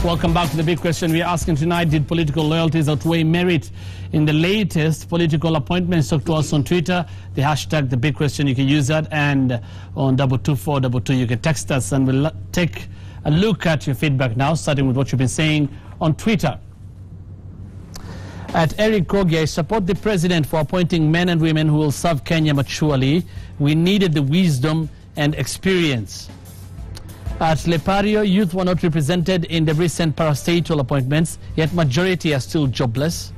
Welcome back to the big question we're asking tonight. Did political loyalties outweigh merit in the latest political appointments? Talk to us on Twitter, the hashtag the big question. You can use that, and on 22422 you can text us, and we'll take a look at your feedback now, starting with what you've been saying on Twitter. At Eric Kogi, I support the president for appointing men and women who will serve Kenya maturely. We needed the wisdom and experience. At Lepario, youth were not represented in the recent parastatal appointments, yet majority are still jobless.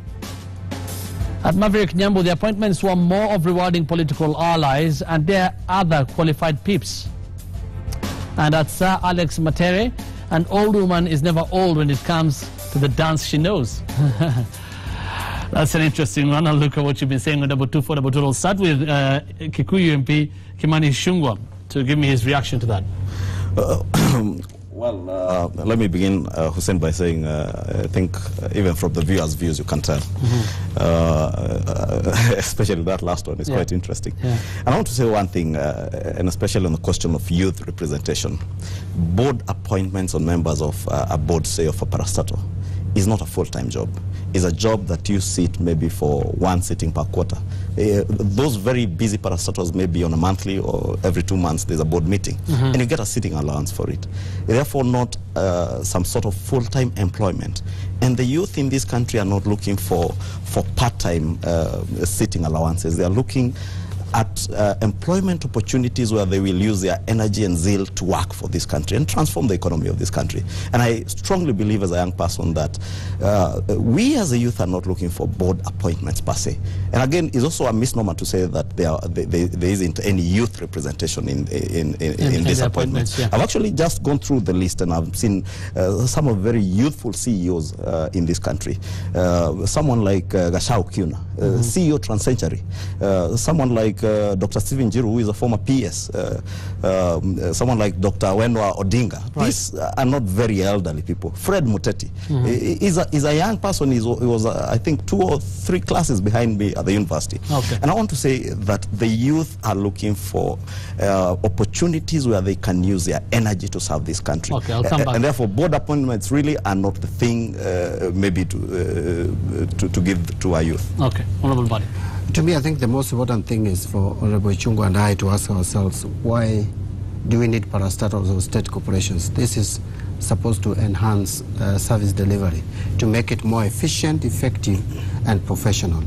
At Maverick Nyambu, the appointments were more of rewarding political allies, and there are other qualified peeps. And at Sir Alex Matere, an old woman is never old when it comes to the dance she knows. That's an interesting one. I'll look at what you've been saying on 22422. I'll start with Kikuyu MP Kimani Ichung'wah to give me his reaction to that. Let me begin, Hussein, by saying I think even from the viewers' views you can tell, especially that last one is quite interesting. And I want to say one thing, and especially on the question of youth representation. Board appointments on members of a board, say of a Parastatal, is not a full-time job. It's a job that you sit maybe for one sitting per quarter. Those very busy parastatals may be on a monthly or every 2 months there's a board meeting, and you get a sitting allowance for it. Therefore not some sort of full-time employment. And the youth in this country are not looking for part-time sitting allowances. They are looking at employment opportunities where they will use their energy and zeal to work for this country and transform the economy of this country. And I strongly believe as a young person that we as a youth are not looking for board appointments per se. And again, it's also a misnomer to say that there isn't any youth representation in these appointments. I've actually just gone through the list, and I've seen some of very youthful CEOs in this country. Someone like Gashau Kiuna, CEO Transcentury. Someone like Dr. Stephen Jiru, who is a former PS, someone like Dr. Wenwa Odinga. Right. These are not very elderly people. Fred Muteti is a young person. He was I think 2 or 3 classes behind me at the university. Okay. And I want to say that the youth are looking for opportunities where they can use their energy to serve this country. Okay, I'll come back. And therefore, board appointments really are not the thing maybe to give to our youth. Okay, Honorable Mbadi. To me, I think the most important thing is for Honorable Ichung'wah and I to ask ourselves, why do we need parastatals or state corporations? This is supposed to enhance service delivery, to make it more efficient, effective, and professional.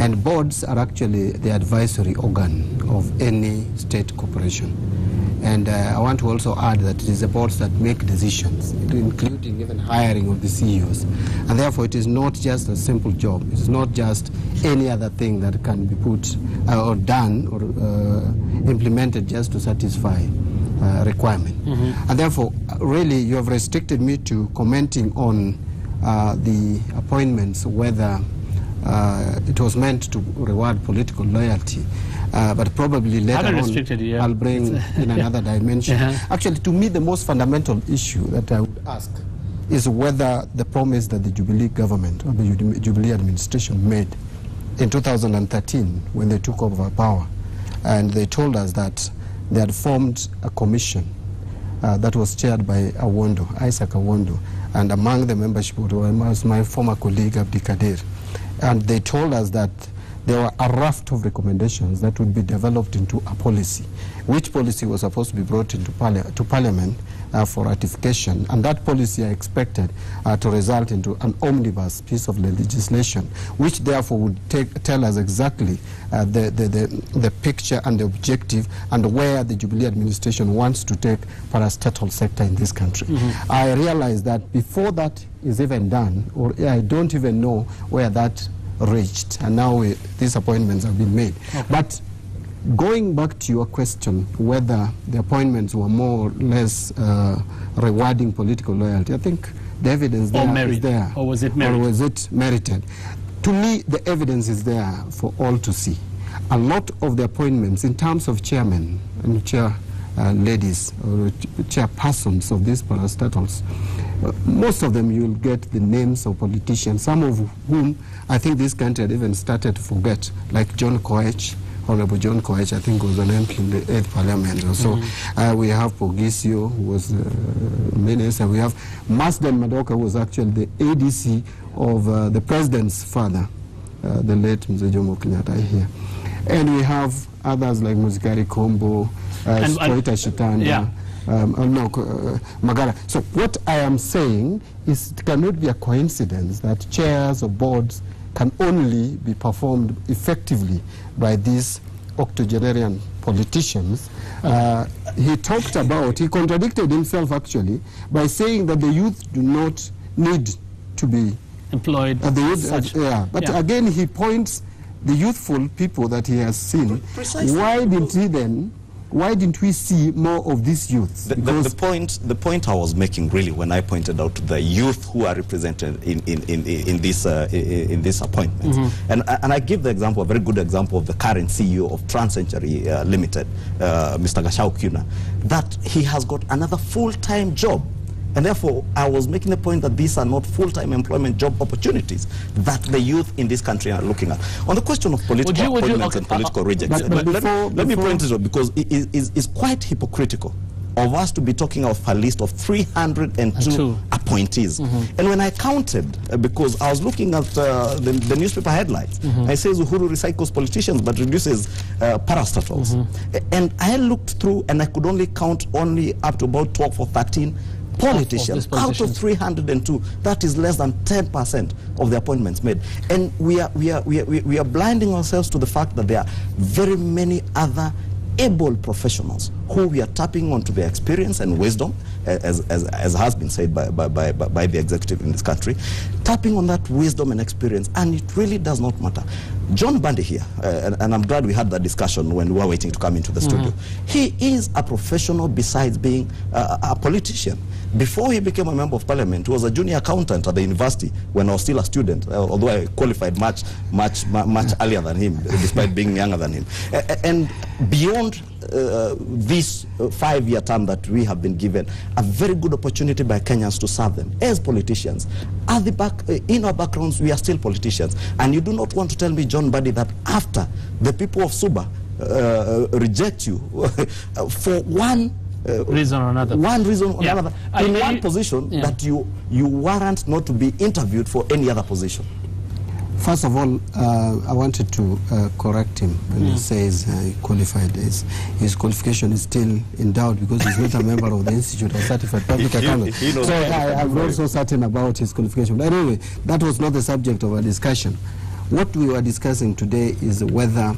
And boards are actually the advisory organ of any state corporation. And I want to also add that it is the boards that make decisions, including even hiring of the CEOs. And therefore, it is not just a simple job. It is not just any other thing that can be put or done or implemented just to satisfy requirement. And therefore, really, you have restricted me to commenting on the appointments, whether it was meant to reward political loyalty. But probably later on, I'll bring in another dimension. Actually, to me, the most fundamental issue that I would ask is whether the promise that the Jubilee government or the Jubilee administration made in 2013 when they took over power, and they told us that they had formed a commission that was chaired by Isaac Awondo, and among the membership was my former colleague Abdi Kadir. And they told us that there were a raft of recommendations that would be developed into a policy, which policy was supposed to be brought into Parliament for ratification. And that policy I expected to result into an omnibus piece of legislation, which therefore would tell us exactly the picture and the objective and where the Jubilee administration wants to take parastatal sector in this country. I realize that before that is even done, or I don't even know where that reached, and now these appointments have been made. But going back to your question, whether the appointments were more or less rewarding political loyalty, I think the evidence there is there. Or was it merited? Or was it merited? To me, the evidence is there for all to see. A lot of the appointments in terms of chairmen and chair ladies or chairpersons of these parastatals, most of them you'll get the names of politicians, some of whom I think this country had even started to forget, like John Koech, Honorable John Koech, I think, was an MP in the 8th Parliament or so. We have Pogisio, who was minister. We have Masden Madoka, who was actually the ADC of the president's father, the late Mzee Jomo Kenyatta here. And we have others like Muzikari Kombo, Spoita Shitanda, Magara. So what I am saying is it cannot be a coincidence that chairs of boards can only be performed effectively by these octogenarian politicians. He contradicted himself actually by saying that the youth do not need to be employed. Again, he points the youthful people that he has seen. Precisely. Why didn't we see more of these youths? The point I was making really when I pointed out the youth who are represented in this appointment, and I give the example, a very good example of the current CEO of TransCentury Limited, Mr. Gachagua Kuna, that he has got another full-time job. And therefore, I was making the point that these are not full-time employment job opportunities that the youth in this country are looking at. On the question of political appointments and political rejects, let me point it out, because it is quite hypocritical of us to be talking of a list of 302 appointees. And when I counted, because I was looking at the newspaper headlines, I says Uhuru recycles politicians but reduces parastatals. And I looked through and I could only count up to about 12 or 13 politicians out of 302. That is less than 10% of the appointments made. And we are blinding ourselves to the fact that there are very many other able professionals who we are tapping onto their experience and wisdom, as has been said by the executive in this country, tapping on that wisdom and experience, and it really does not matter. John Mbadi here, and I'm glad we had that discussion when we were waiting to come into the studio. He is a professional besides being a politician. Before he became a member of parliament, he was a junior accountant at the university when I was still a student, although I qualified much earlier than him, despite being younger than him. And beyond this 5-year term that we have been given, a very good opportunity by Kenyans to serve them as politicians. In our backgrounds, we are still politicians. And you do not want to tell me, John Mbadi, that after the people of Suba reject you for one reason or another. One reason or another. In one position that you warrant not to be interviewed for any other position. First of all, I wanted to correct him when he says he qualified. His qualification is still in doubt because he's not a member of the Institute of Certified Public Accountants. So I'm not so certain about his qualification. But anyway, that was not the subject of our discussion. What we were discussing today is whether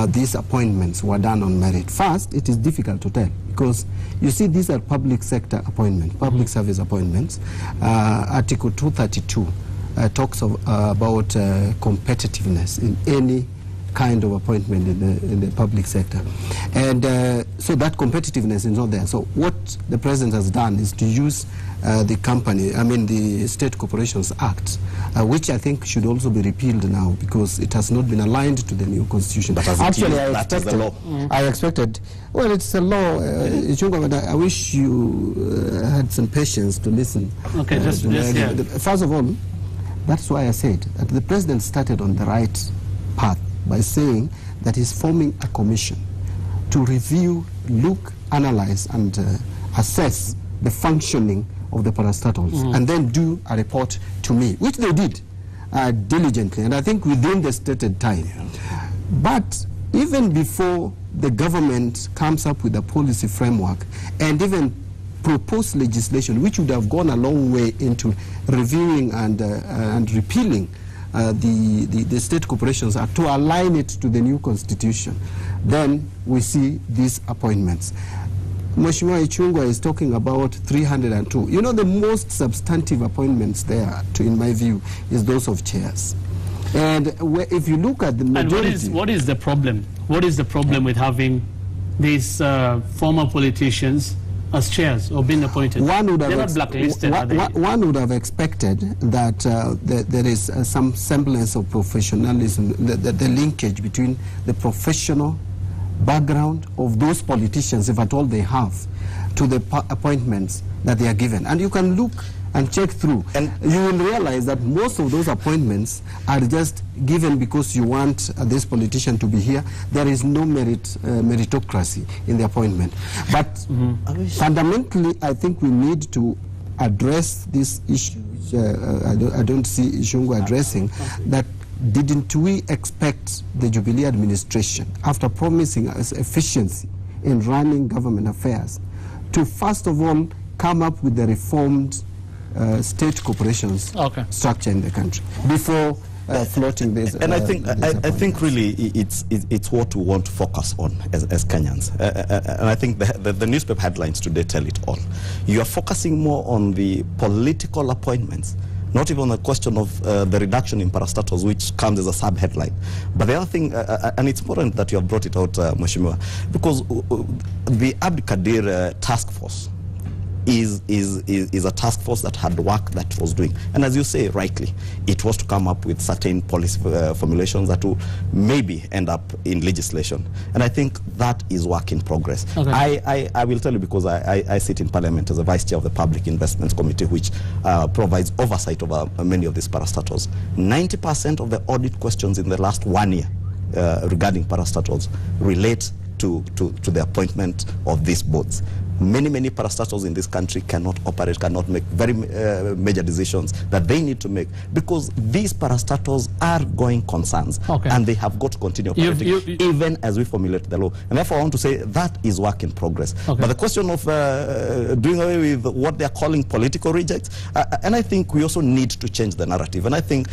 these appointments were done on merit. First, it is difficult to tell because you see these are public sector appointments, public service appointments. Article 232 talks about competitiveness in any kind of appointment in the public sector. And so that competitiveness is not there. So what the president has done is to use the State Corporations Act, which I think should also be repealed now because it has not been aligned to the new constitution. But actually, I expected, well, it's a law, Ichung'wah, but I wish you had some patience to listen. Okay, First of all, that's why I said that the president started on the right path by saying that he's forming a commission to review, look, analyze, and assess the functioning of the parastatals, and then do a report to me, which they did diligently, and I think within the stated time. But even before the government comes up with a policy framework and even propose legislation, which would have gone a long way into reviewing and repealing the State Corporations Act to align it to the new constitution, then we see these appointments. Mheshimiwa Ichung'wah is talking about 302. You know, the most substantive appointments there, in my view, is those of chairs. And if you look at the majority... And what is the problem? What is the problem with having these former politicians as chairs or being appointed? They're not blacklisted, are they? One would have expected that there is some semblance of professionalism, the linkage between the professional background of those politicians, if at all they have, to the appointments that they are given. And you can look and check through, and you will realize that most of those appointments are just given because you want this politician to be here. There is no meritocracy in the appointment. But fundamentally, I think we need to address this issue, which I don't see Ichung'wah addressing, that didn't we expect the Jubilee administration, after promising us efficiency in running government affairs, to first of all come up with the reformed state corporations structure in the country before floating this? And I think really it's what we want to focus on as Kenyans. And I think the newspaper headlines today tell it all. You are focusing more on the political appointments, not even a question of the reduction in parastatals, which comes as a sub-headline. But the other thing, and it's important that you have brought it out, Mheshimiwa, because the Abdikadir task force is a task force that had work that was doing. And as you say rightly, it was to come up with certain policy formulations that will maybe end up in legislation. And I think that is work in progress. Okay. I will tell you, because I sit in Parliament as a Vice Chair of the Public Investments Committee, which provides oversight over many of these parastatals. 90% of the audit questions in the last 1 year regarding parastatals relate to the appointment of these boards. Many parastatals in this country cannot operate, cannot make very major decisions that they need to make, because these parastatals are going concerns, and they have got to continue operating even as we formulate the law. And therefore I want to say that is work in progress. But the question of doing away with what they are calling political rejects, and I think we also need to change the narrative. And I think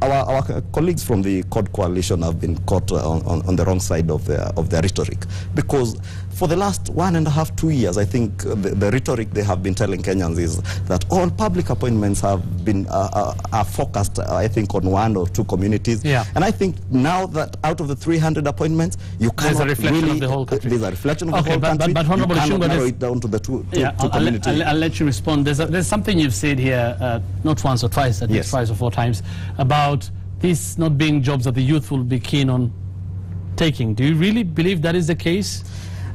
our colleagues from the CORD coalition have been caught on the wrong side of their rhetoric, because for the last 1.5 to 2 years, I think the rhetoric they have been telling Kenyans is that all public appointments have been are focused, I think, on 1 or 2 communities. And I think now that out of the 300 appointments, you cannot there's a reflection of the whole country. There's a reflection of the whole country. But Honorable Ichung'wah, narrow it down to the two communities. I'll let you respond. There's something you've said here, not once or twice, at least 5 or 4 times, about these not being jobs that the youth will be keen on taking. Do you really believe that is the case?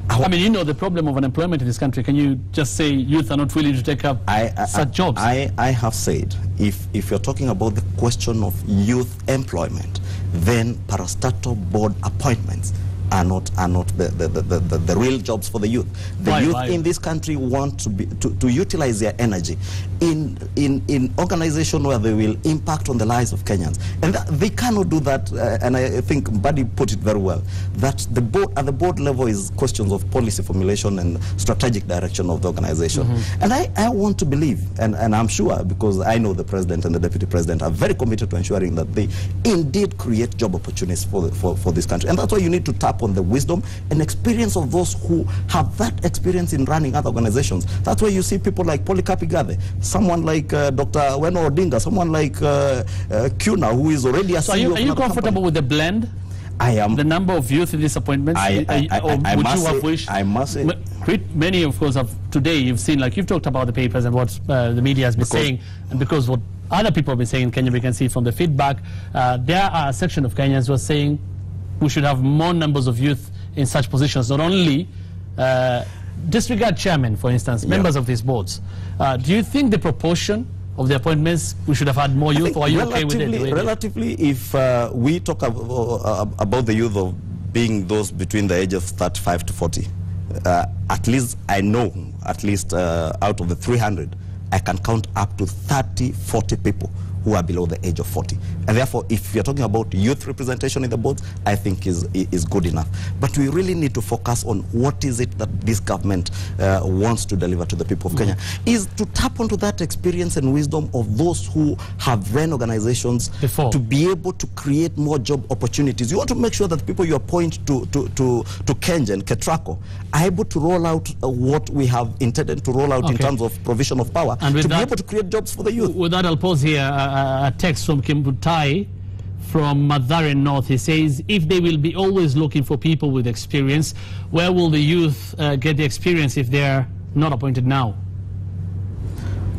I mean, you know the problem of unemployment in this country. Can you just say youth are not willing to take up such jobs? I have said, if you're talking about the question of youth employment, then parastatal board appointments are not the real jobs for the youth. The youth in this country want to utilize their energy in organization where they will impact on the lives of Kenyans, and they cannot do that. And I think Mbadi put it very well, that at the board level is questions of policy formulation and strategic direction of the organization. And I want to believe, and I'm sure, because I know the president and the deputy president are very committed to ensuring that they indeed create job opportunities for this country. And that's why you need to tap on the wisdom and experience of those who have that experience in running other organizations. That's why you see people like Polycarp Igathe, someone like Dr. Weno Odinga, someone like Kuna, who is already a CEO. So are you comfortable with the blend? I am. The number of youth in these appointments? I must say. Many, of course, today you've seen, like you've talked about the papers and what the media has been saying, and because what other people have been saying in Kenya, we can see from the feedback, there are a section of Kenyans who are saying we should have more numbers of youth in such positions, not only disregard chairmen, for instance, members of these boards. Do you think the proportion of the appointments we should have had more youth, or are you okay with it? Relatively, if we talk about the youth of being those between the age of 35 to 40, at least I know, out of the 300, I can count up to 30, 40 people who are below the age of 40. And therefore, if you're talking about youth representation in the boards, I think is good enough. But we really need to focus on what is it that this government wants to deliver to the people of Kenya, is to tap onto that experience and wisdom of those who have run organizations to be able to create more job opportunities. You want to make sure that people you appoint to Kenja and Ketrako are able to roll out what we have intended to roll out in terms of provision of power, and to be able to create jobs for the youth. With that, I'll pause here. A text from Kimbutai from Mathare North. He says, if they will be always looking for people with experience, where will the youth get the experience if they're not appointed now?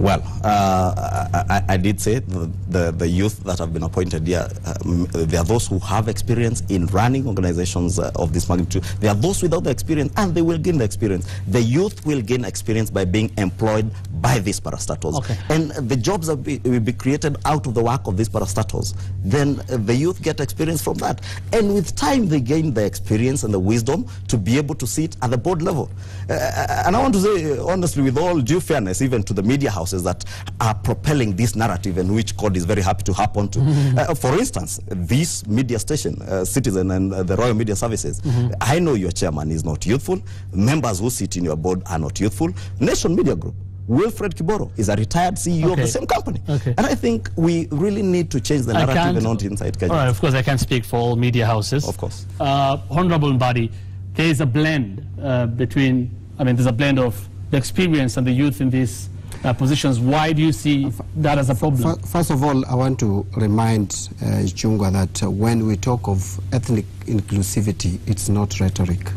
Well, I did say the youth that have been appointed here, there are those who have experience in running organizations of this magnitude. There are those without the experience, and they will gain the experience. The youth will gain experience by being employed by these parastatals. Okay. And the jobs that will be created out of the work of these parastatals, then the youth get experience from that. And with time, they gain the experience and the wisdom to be able to sit at the board level. And I want to say, honestly, with all due fairness, even to the media houses that are propelling this narrative, and which God is very happy to happen to. For instance, this media station, Citizen and the Royal Media Services, I know your chairman is not youthful. Members who sit in your board are not youthful. Nation Media Group, Wilfred Kiboro is a retired CEO of the same company. And I think we really need to change the narrative and not inside Kenya. All right, of course, I can't speak for all media houses. Of course. Honorable Mbadi, there is a blend there's a blend of the experience and the youth in these positions. Why do you see that as a problem? First of all, I want to remind Ichung'wah that when we talk of ethnic inclusivity, it's not rhetoric.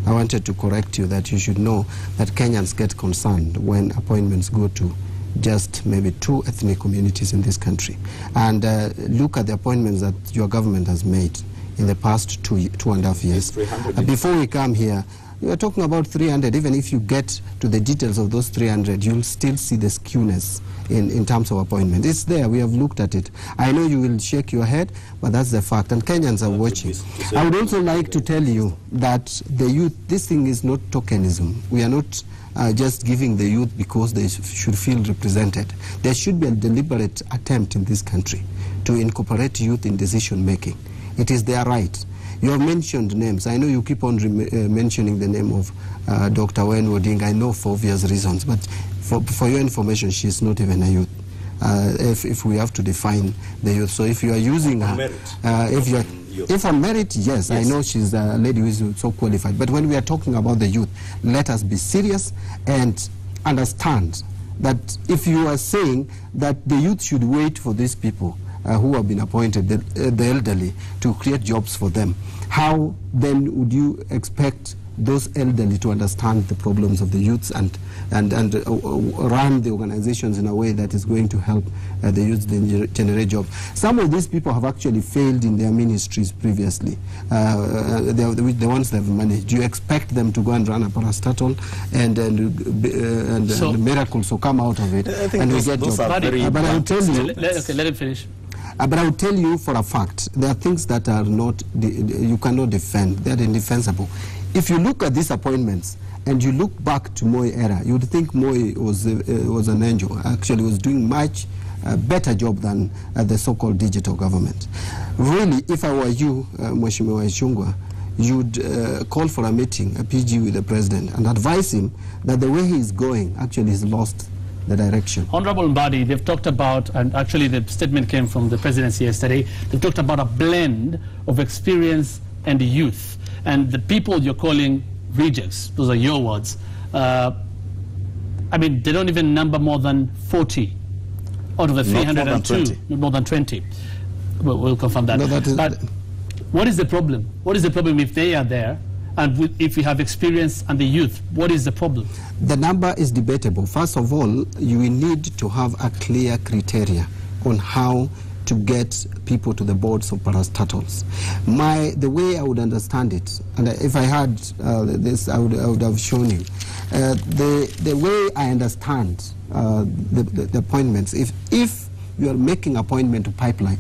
I wanted to correct you that you should know that Kenyans get concerned when appointments go to just maybe 2 ethnic communities in this country. And look at the appointments that your government has made in the past 2.5 years. Before we come here, we are talking about 300. Even if you get to the details of those 300, you'll still see the skewness in terms of appointment. It's there. We have looked at it. I know you will shake your head, but that's the fact. And Kenyans are watching. I would also like to tell you that the youth, this thing is not tokenism. We are not just giving the youth because they should feel represented. There should be a deliberate attempt in this country to incorporate youth in decision making. It is their right. You have mentioned names. I know you keep on mentioning the name of Dr. Wen Odinga. I know for obvious reasons, but for your information, she is not even a youth. If we have to define the youth, so if you are using her, if on merit, yes, I know she's a lady who is so qualified. But when we are talking about the youth, let us be serious and understand that if you are saying that the youth should wait for these people who have been appointed, the elderly, to create jobs for them, how then would you expect those elderly to understand the problems of the youths and run the organizations in a way that is going to help the youth generate jobs? Some of these people have actually failed in their ministries previously. The ones that have managed. Do you expect them to go and run a parastatal and miracles will come out of it and we get jobs? But I will tell you. Let him finish. But I will tell you for a fact, there are things that are not, you cannot defend. They are indefensible. If you look at these appointments and you look back to Moi era, you would think Moi was an angel. Actually, was doing much better job than the so-called digital government. Really, if I were you, Mheshimiwa Ichung'wah, you'd call for a meeting, a PG with the president, and advise him that the way he is going actually has lost the direction. Honorable Mbadi, they've talked about, and actually the statement came from the presidency yesterday, they've talked about a blend of experience and youth. And the people you're calling rejects, those are your words, they don't even number more than 40 out of the 302, more than 20. We'll confirm that. No, but what is the problem? What is the problem if they are there? And if we have experience and the youth, what is the problem? The number is debatable. First of all, you will need to have a clear criteria on how to get people to the boards of parastatals. The way I would understand it, and if I had this, I would have shown you. The way I understand the appointments, if you are making appointment to pipeline,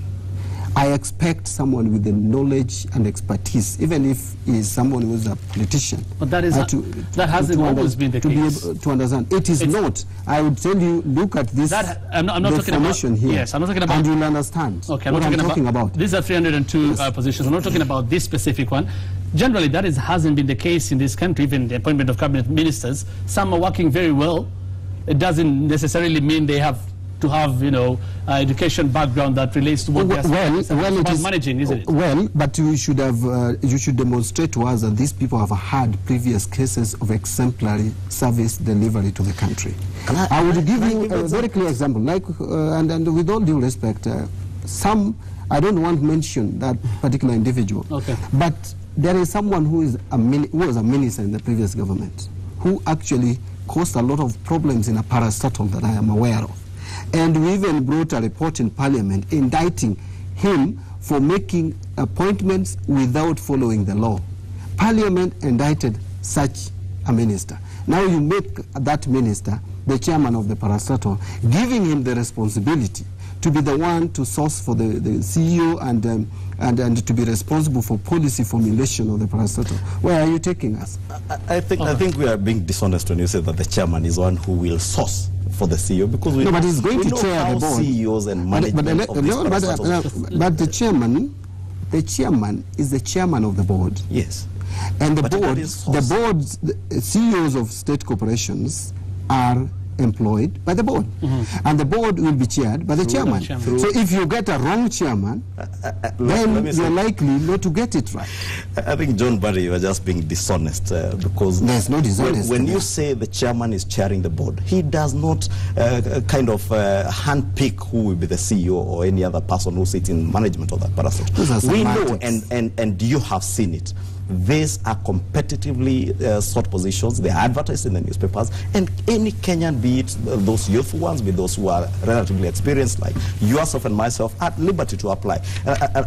I expect someone with the knowledge and expertise, even if he is someone who is a politician. But that hasn't always been the case. To understand. It's not. I would tell you, look at this. I'm not talking about here. Yes, I'm not talking about. And you'll understand what I'm talking about. These are 302 positions. I'm not talking about this specific one. Generally, that hasn't been the case in this country. Even the appointment of cabinet ministers, some are working very well. It doesn't necessarily mean they have to have, education background that relates to what they're managing, isn't it? Well, but you should demonstrate to us that these people have had previous cases of exemplary service delivery to the country. I would give you a very clear example, and with all due respect, I don't want to mention that particular individual, but there is someone who was a minister in the previous government who actually caused a lot of problems in a parastatal that I am aware of. And we even brought a report in Parliament indicting him for making appointments without following the law. Parliament indicted such a minister. Now you make that minister the chairman of the parastatal, giving him the responsibility to be the one to source for the CEO and to be responsible for policy formulation of the parastatal. Where are you taking us? I think we are being dishonest when you say that the chairman is one who will source for the CEO, because we but he's going to chair the board. CEOs and management of these parastatals. But the chairman is the chairman of the board. Yes. And the CEOs of state corporations are employed by the board. And the board will be chaired by the chairman. So if you get a wrong chairman, then you're likely not to get it right. I think, John Mbadi, you are just being dishonest because there's no dishonesty. When you say the chairman is chairing the board, he does not handpick who will be the CEO or any other person who sits in management of that parastatal. We know, and you have seen it. These are competitively sought positions. They are advertised in the newspapers, and any Kenyan, be it those youthful ones, be those who are relatively experienced, like yourself and myself, are at liberty to apply.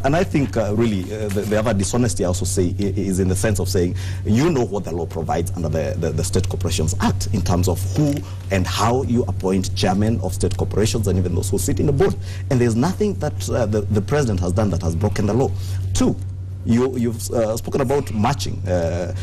And I think really the other dishonesty I also say is in the sense of saying, you know what the law provides under the State Corporations Act in terms of who and how you appoint chairmen of state corporations and even those who sit in the board. And there's nothing that the president has done that has broken the law. Two, you've spoken about matching, and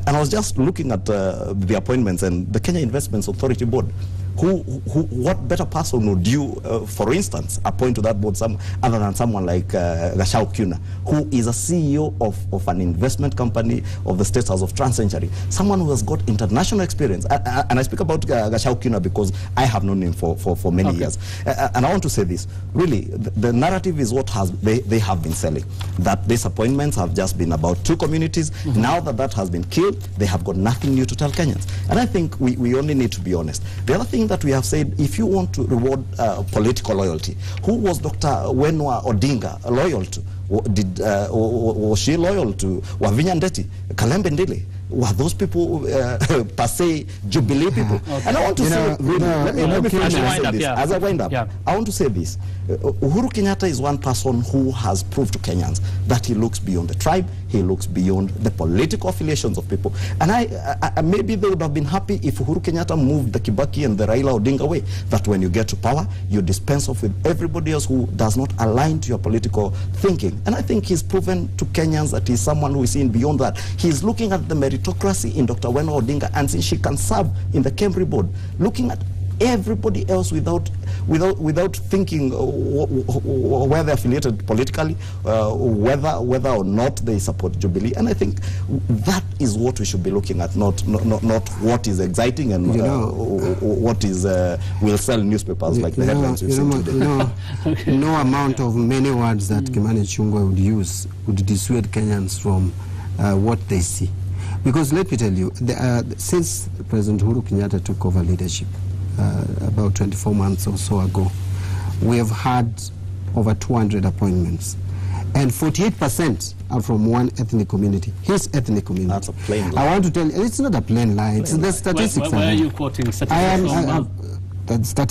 I was just looking at the appointments and the Kenya Investments Authority Board. What better person would you, for instance, appoint to that board other than someone like Kikuyu, who is a CEO of an investment company of the State House of Trans-Century, someone who has got international experience. And I speak about Kikuyu because I have known him for many years. And I want to say this, really, the narrative is what they have been selling, that these appointments have just been about two communities. Now that has been killed, they have got nothing new to tell Kenyans. And I think we only need to be honest. The other thing that we have said, if you want to reward political loyalty, who was Dr. Wenwa Odinga loyal to? Was she loyal to Wavinya Ndeti, Kalembe Ndile? Were those people per se Jubilee people? And I want to say, let me finish as I wind up. I want to say this. Uhuru Kenyatta is one person who has proved to Kenyans that he looks beyond the tribe, he looks beyond the political affiliations of people. And I maybe they would have been happy if Uhuru Kenyatta moved the Kibaki and the Raila Odinga way, that when you get to power, you dispense off with everybody else who does not align to your political thinking. And I think he's proven to Kenyans that he's someone who is seeing beyond that. He's looking at the meritocracy in Dr. Wenwa Odinga, and since she can serve in the Kemri board, looking at everybody else without thinking where they're affiliated politically, whether or not they support Jubilee. And I think that is what we should be looking at, not what is exciting and what is will sell newspapers like the headlines we've seen today. No amount of many words that Kimani Ichung'wah would use would dissuade Kenyans from what they see. Because let me tell you, since President Uhuru Kenyatta took over leadership, about 24 months or so ago, we have had over 200 appointments, and 48% are from one ethnic community, his ethnic community. That's a plain lie. I want to tell you, it's not a plain lie, it's the statistics. Where are you quoting statistics?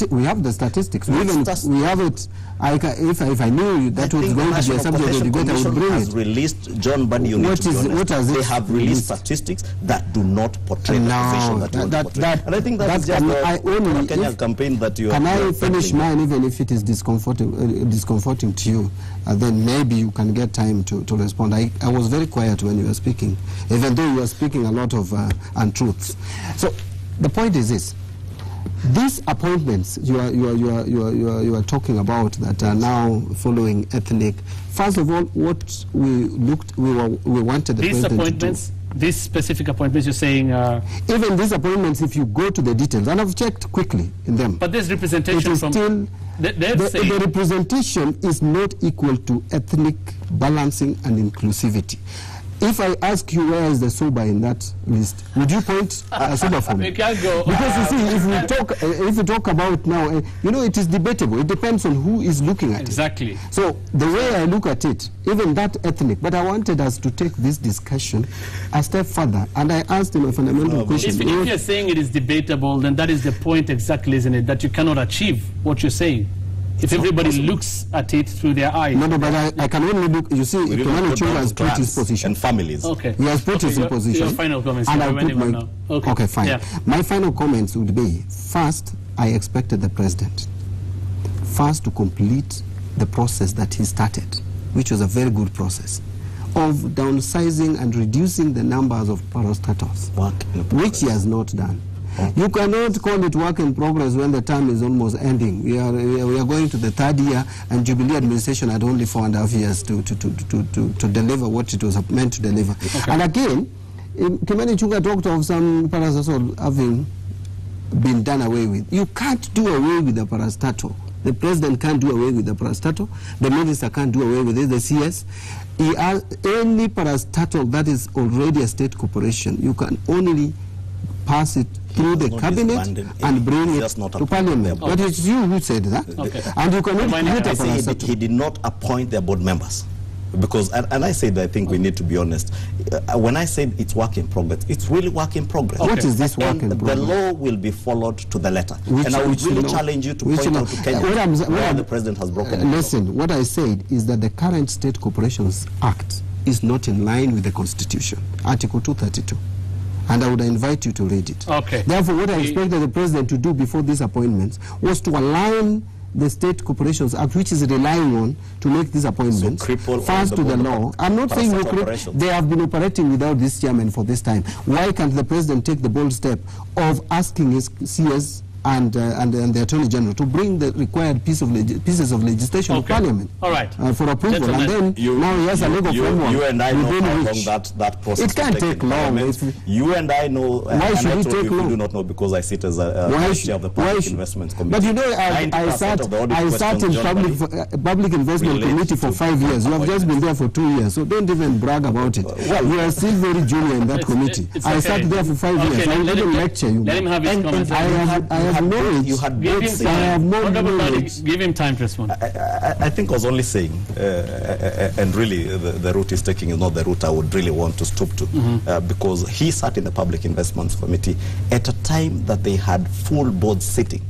We have the statistics. We have it. If I knew that was going to be a subject of debate, I would bring it. Released John Mbadi. They have released statistics that do not portray the position that you want to portray. And I think that's just the Kenya campaign that you. Can I finish mine, even if it is discomforting to you? Then maybe you can get time to respond. I was very quiet when you were speaking, even though you were speaking a lot of untruths. So the point is this. These appointments you are talking about that are now following ethnic. First of all, what we wanted the these president appointments, to do. These specific appointments, you're saying. Even these appointments, if you go to the details, and I've checked quickly in them. But there's representation from. Still, the representation is not equal to ethnic balancing and inclusivity. If I ask you where is the sober in that list, would you point a sober for me? We can't go. Because you see, if we talk about now, you know, it is debatable. It depends on who is looking at exactly. it. So the way I look at it, even that ethnic, but I wanted us to take this discussion a step further, and I asked him a fundamental question. If you're saying it is debatable, then that is the point exactly, isn't it? That you cannot achieve what you're saying. If everybody looks at it through their eyes. No, but I can only look. You see, Kimani Ichung'wah has put his position. And families. Okay. He has put his position. Your final comments. And I put my, okay, fine. Yeah. My final comments would be, first, I expected the president, first, to complete the process that he started, which was a very good process, of downsizing and reducing the numbers of parastatals, which he has not done. You cannot call it work in progress when the term is almost ending. We are going to the third year, and Jubilee administration had only 4.5 years to deliver what it was meant to deliver. Okay. And again, Kimani Ichung'wah talked of some parastatal having been done away with. You can't do away with the parastatal. The president can't do away with the parastatal. The minister can't do away with it. The CS. Any parastatal that is already a state corporation, you can only pass it through the cabinet and bring it to parliament. But it's you who said that. Okay. And you cannot create a parastatal. He did not appoint their board members. Because, and I said, I think we need to be honest. When I said it's work in progress, it's really work in progress. What is this work in progress? The law will be followed to the letter. And I would really challenge you to point out to Kenya where the president has broken listen, what I said is that the current State Corporations Act is not in line with the Constitution, Article 232. And I would invite you to read it. Okay. Therefore, what I expected the president to do before these appointments was to align the State Corporations Act, which is relying on to make these appointments, first to the law. I'm not saying they have been operating without this chairman for this time. Why can't the president take the bold step of asking his CS and the Attorney General to bring the required pieces of legislation to Parliament for approval? Gentlemen, and then now he has a legal framework. You and I know how long that process it can't take long. You and I know. Why should it take long? You do not know because I sit as a chair of the Public Investments Committee. But you know, I sat in Public Investment Committee for 5 years. You have just been there for 2 years, so don't even brag about it. Well, you are still very junior in that committee. I sat there for 5 years. I let him lecture you. Let him have his comments. You had give him time to respond. I think I was only saying, and really the route he's taking is not the route I would really want to stoop to, because he sat in the Public Investments Committee at a time that they had full board sitting.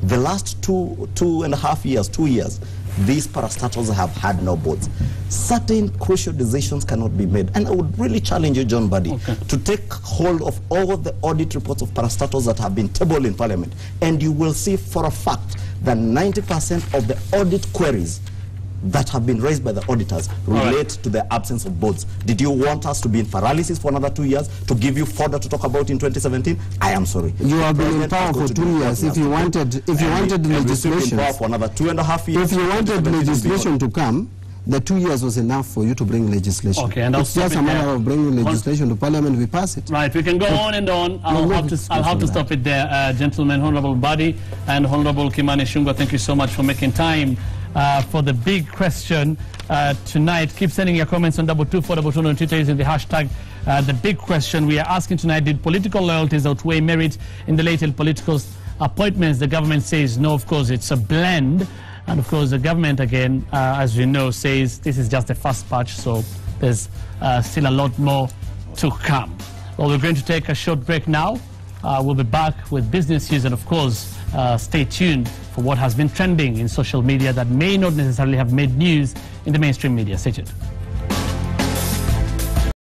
The last 2.5 years, 2 years, these parastatals have had no boards. Certain crucial decisions cannot be made. And I would really challenge you, John Mbadi, to take hold of all the audit reports of parastatals that have been tabled in Parliament. And you will see for a fact that 90% of the audit queries that have been raised by the auditors relate to the absence of boards. Did you want us to be in paralysis for another 2 years to give you further to talk about in 2017? I am sorry. You have been in power for 2 years. If you wanted legislation for another 2.5 years. If you wanted legislation to come, the 2 years was enough for you to bring legislation. Okay, and it's just a matter of bringing legislation to Parliament. We pass it. Right, we can go on and on. I'll have to stop it there, gentlemen. Honorable Mbadi and Honorable Kimani Ichung'wah, thank you so much for making time for the big question tonight. Keep sending your comments on 22422 on Twitter using the hashtag the big question. We are asking tonight, did political loyalties outweigh merit in the latest political appointments? The government says no, of course, it's a blend. And of course, the government, again, as we know, says this is just the first batch, so there's still a lot more to come. Well, we're going to take a short break now. We'll be back with business news, and of course, stay tuned for what has been trending in social media that may not necessarily have made news in the mainstream media. Stay tuned.